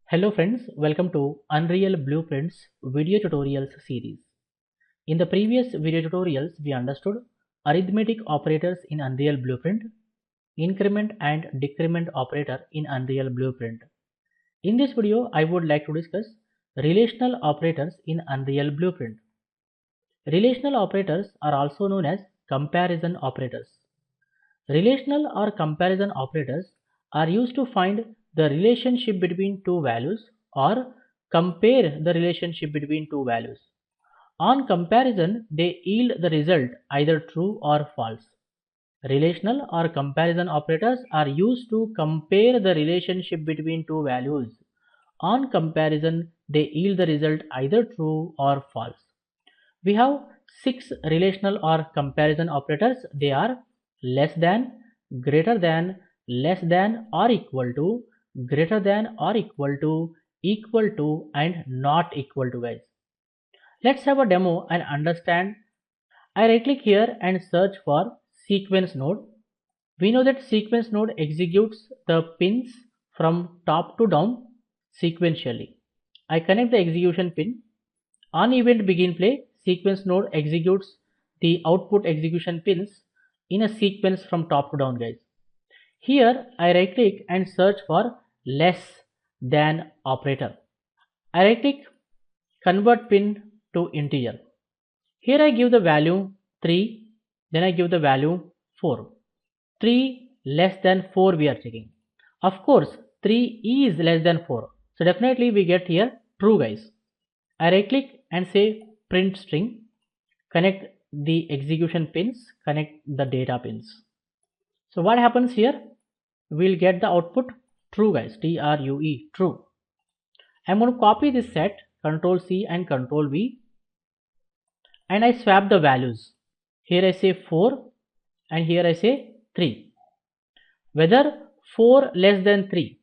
Hello friends, welcome to Unreal Blueprints video tutorials series. In the previous video tutorials, we understood arithmetic operators in Unreal Blueprint, increment and decrement operator in Unreal Blueprint. In this video, I would like to discuss relational operators in Unreal Blueprint. Relational operators are also known as comparison operators. Relational or comparison operators are used to find the relationship between two values or compare the relationship between two values. On comparison, they yield the result either true or false. Relational or comparison operators are used to compare the relationship between two values. On comparison, they yield the result either true or false. We have 6 relational or comparison operators. They are less than, greater than, less than or equal to, greater than or equal to, and not equal to, guys. Let's have a demo and understand. I right click here and search for sequence node. We know that sequence node executes the pins from top to down sequentially. I connect the execution pin. On event begin play, sequence node executes the output execution pins in a sequence from top to down, guys. Here I right click and search for less than operator. I right click, convert pin to integer. Here I give the value 3, then I give the value 4. 3 less than 4 we are checking. Of course 3 is less than 4. So definitely we get here true, guys. I right click and say print string, connect the execution pins, connect the data pins. So what happens here? We'll get the output true, guys. T-R-U-E, true. I'm going to copy this set, Control C and Control V, and I swap the values. Here I say 4 and here I say 3. Whether 4 less than 3.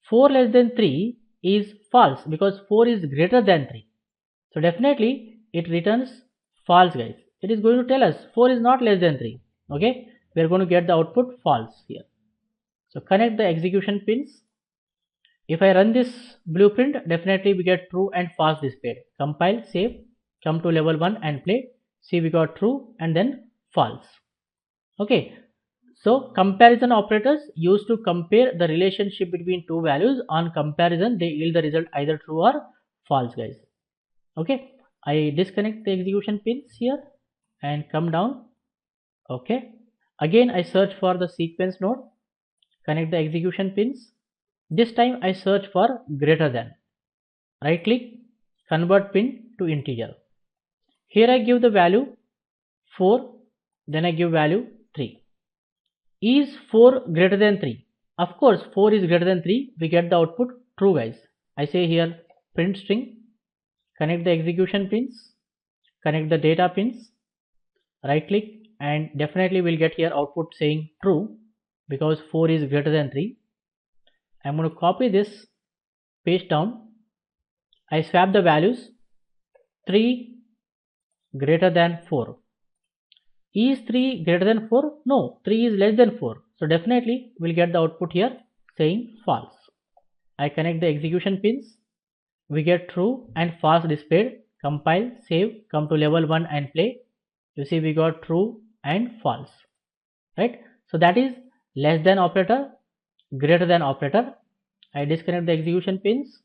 4 less than 3 is false because 4 is greater than 3. So definitely it returns false, guys. It is going to tell us 4 is not less than 3. Okay, we are going to get the output false here. So connect the execution pins. If I run this blueprint, definitely we get true and false displayed. Compile, save, come to level 1 and play. See, we got true and then false. Okay, so comparison operators used to compare the relationship between two values. On comparison, they yield the result either true or false, guys. Okay, I disconnect the execution pins here and come down. Okay, again I search for the sequence node, connect the execution pins. This time I search for greater than. Right click, convert pin to integer. Here I give the value 4, then I give value 3. Is 4 greater than 3? Of course 4 is greater than 3. We get the output true, guys. I say here print string, connect the execution pins, connect the data pins, right click, and definitely we'll get here output saying true because 4 is greater than 3. I'm going to copy this, paste down. I swap the values. 3 greater than 4. Is 3 greater than 4? No, 3 is less than 4. So definitely we'll get the output here saying false. I connect the execution pins. We get true and false displayed. Compile, save, come to level 1 and play. You see we got true and false, right? So that is less than operator, greater than operator. I disconnect the execution pins,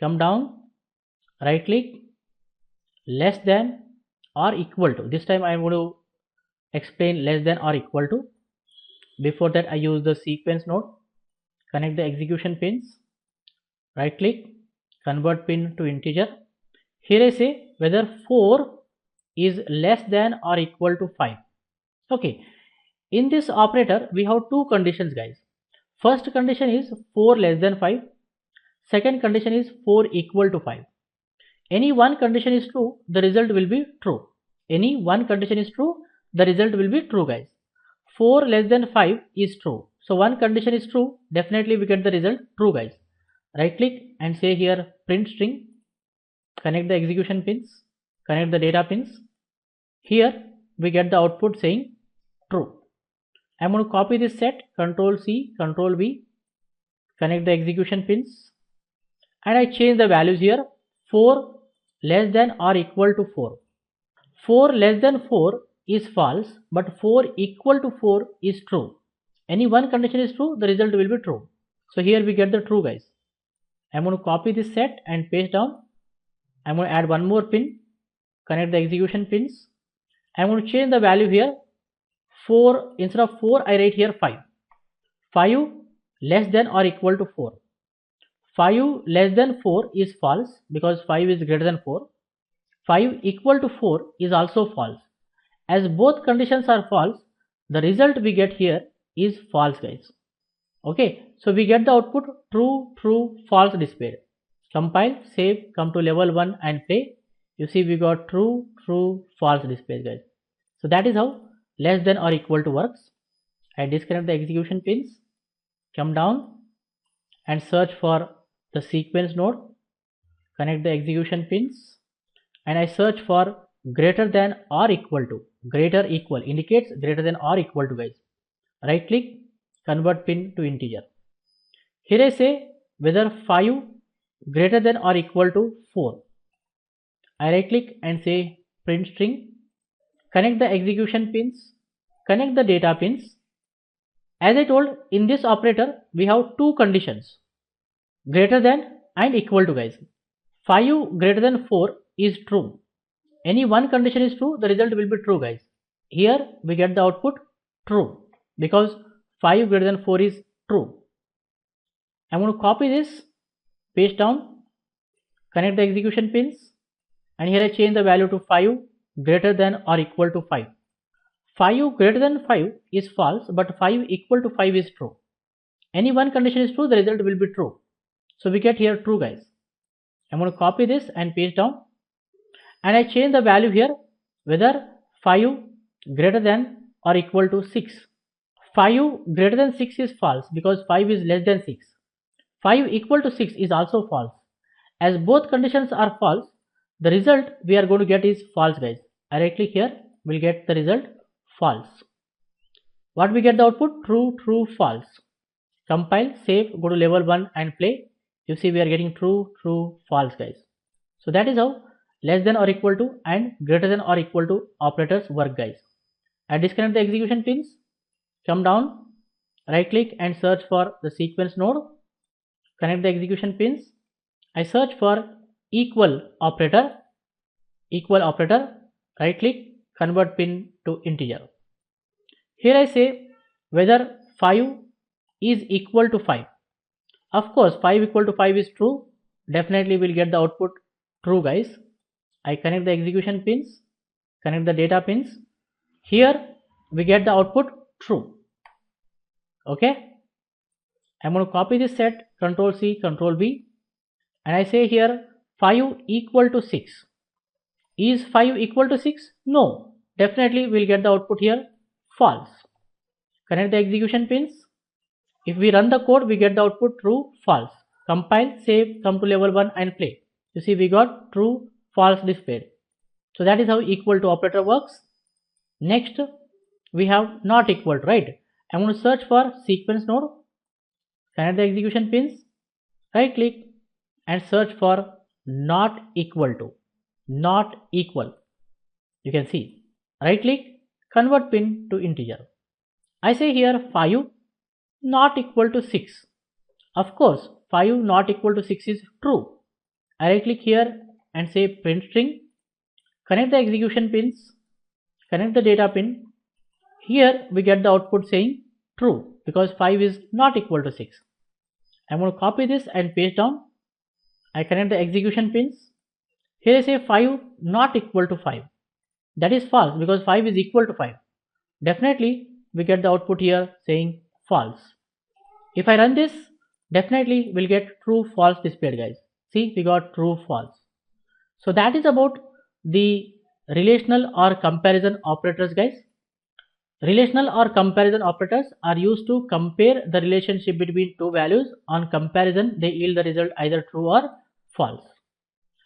come down, right click, less than or equal to. This time I am going to explain less than or equal to. Before that I use the sequence node, connect the execution pins, right click, convert pin to integer. Here I say whether 4 is less than or equal to 5. Okay, in this operator we have two conditions, guys. First condition is 4 less than 5. Second condition is 4 equal to 5. Any one condition is true, the result will be true. Any one condition is true, the result will be true, guys. 4 less than 5 is true. So one condition is true, definitely we get the result true, guys. Right click and say here print string, connect the execution pins, connect the data pins. Here we get the output saying true. I'm going to copy this set, Control C, Control V, connect the execution pins, and I change the values here. 4 less than or equal to 4. 4 less than 4 is false, but 4 equal to 4 is true. Any one condition is true, the result will be true. So here we get the true, guys. I'm going to copy this set and paste down. I'm going to add one more pin, connect the execution pins. I'm going to change the value here. 4, instead of 4, I write here 5. 5 less than or equal to 4. 5 less than 4 is false because 5 is greater than 4. 5 equal to 4 is also false. As both conditions are false, the result we get here is false, guys. Okay, so we get the output true, true, false displayed. Compile, save, come to level 1 and play. You see we got true, true, false displayed, guys. So that is how less than or equal to works. I disconnect the execution pins, come down and search for the sequence node, connect the execution pins, and I search for greater than or equal to. Greater equal indicates greater than or equal to, guys. Right click, convert pin to integer. Here I say whether 5 greater than or equal to 4. I right click and say print string, connect the execution pins, connect the data pins. As I told, in this operator we have two conditions, greater than and equal to, guys. 5 greater than 4 is true. Any one condition is true, the result will be true, guys. Here we get the output true because 5 greater than 4 is true. I'm going to copy this, paste down, connect the execution pins, and here I change the value to 5 greater than or equal to 5. 5 greater than 5 is false, but 5 equal to 5 is true. Any one condition is true, the result will be true. So we get here true, guys. I'm going to copy this and paste down, and I change the value here whether 5 greater than or equal to 6. 5 greater than 6 is false because 5 is less than 6. 5 equal to 6 is also false. As both conditions are false, the result we are going to get is false, guys. I right click here, we'll get the result false. What we get the output? True, true, false. Compile, save, go to level 1 and play. You see we are getting true, true, false, guys. So that is how less than or equal to and greater than or equal to operators work, guys. I disconnect the execution pins, come down, right click and search for the sequence node, connect the execution pins. I search for equal operator, right click, convert pin to integer. Here I say whether 5 is equal to 5. Of course 5 equal to 5 is true, definitely we'll get the output true, guys. I connect the execution pins, connect the data pins. Here we get the output true. Okay, I'm going to copy this set, Control C, Control V, and I say here 5 equal to 6. Is 5 equal to 6? No, definitely we'll get the output here false. Connect the execution pins. If we run the code, we get the output true, false. Compile, save, come to level 1 and play. You see we got true, false displayed. So that is how equal to operator works. Next we have not equal to, right? I'm going to search for sequence node, connect the execution pins, right click and search for not equal to, not equal. You can see, right click, convert pin to integer. I say here 5 not equal to 6. Of course 5 not equal to 6 is true. I right click here and say print string, connect the execution pins, connect the data pin. Here we get the output saying true because 5 is not equal to 6. I'm going to copy this and paste down. I connect the execution pins. Here I say 5 not equal to 5. That is false because 5 is equal to 5. Definitely we get the output here saying false. If I run this, definitely we'll get true, false displayed, guys. See, we got true, false. So that is about the relational or comparison operators, guys. Relational or comparison operators are used to compare the relationship between two values. On comparison, they yield the result either true or false.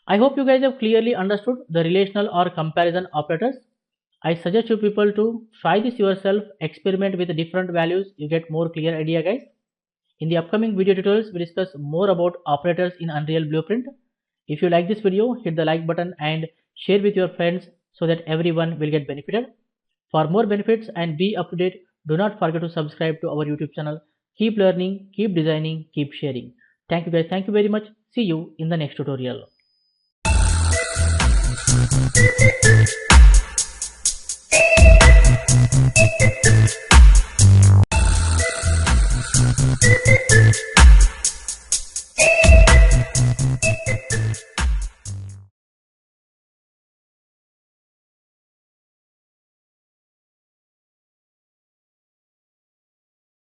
I hope you guys have clearly understood the relational or comparison operators. I suggest you people to try this yourself, experiment with different values, you get more clear idea, guys. In the upcoming video tutorials, we discuss more about operators in Unreal Blueprint. If you like this video, hit the like button and share with your friends so that everyone will get benefited. For more benefits and be up to date, do not forget to subscribe to our YouTube channel. Keep learning, keep designing, keep sharing. Thank you guys. Thank you very much. See you in the next tutorial.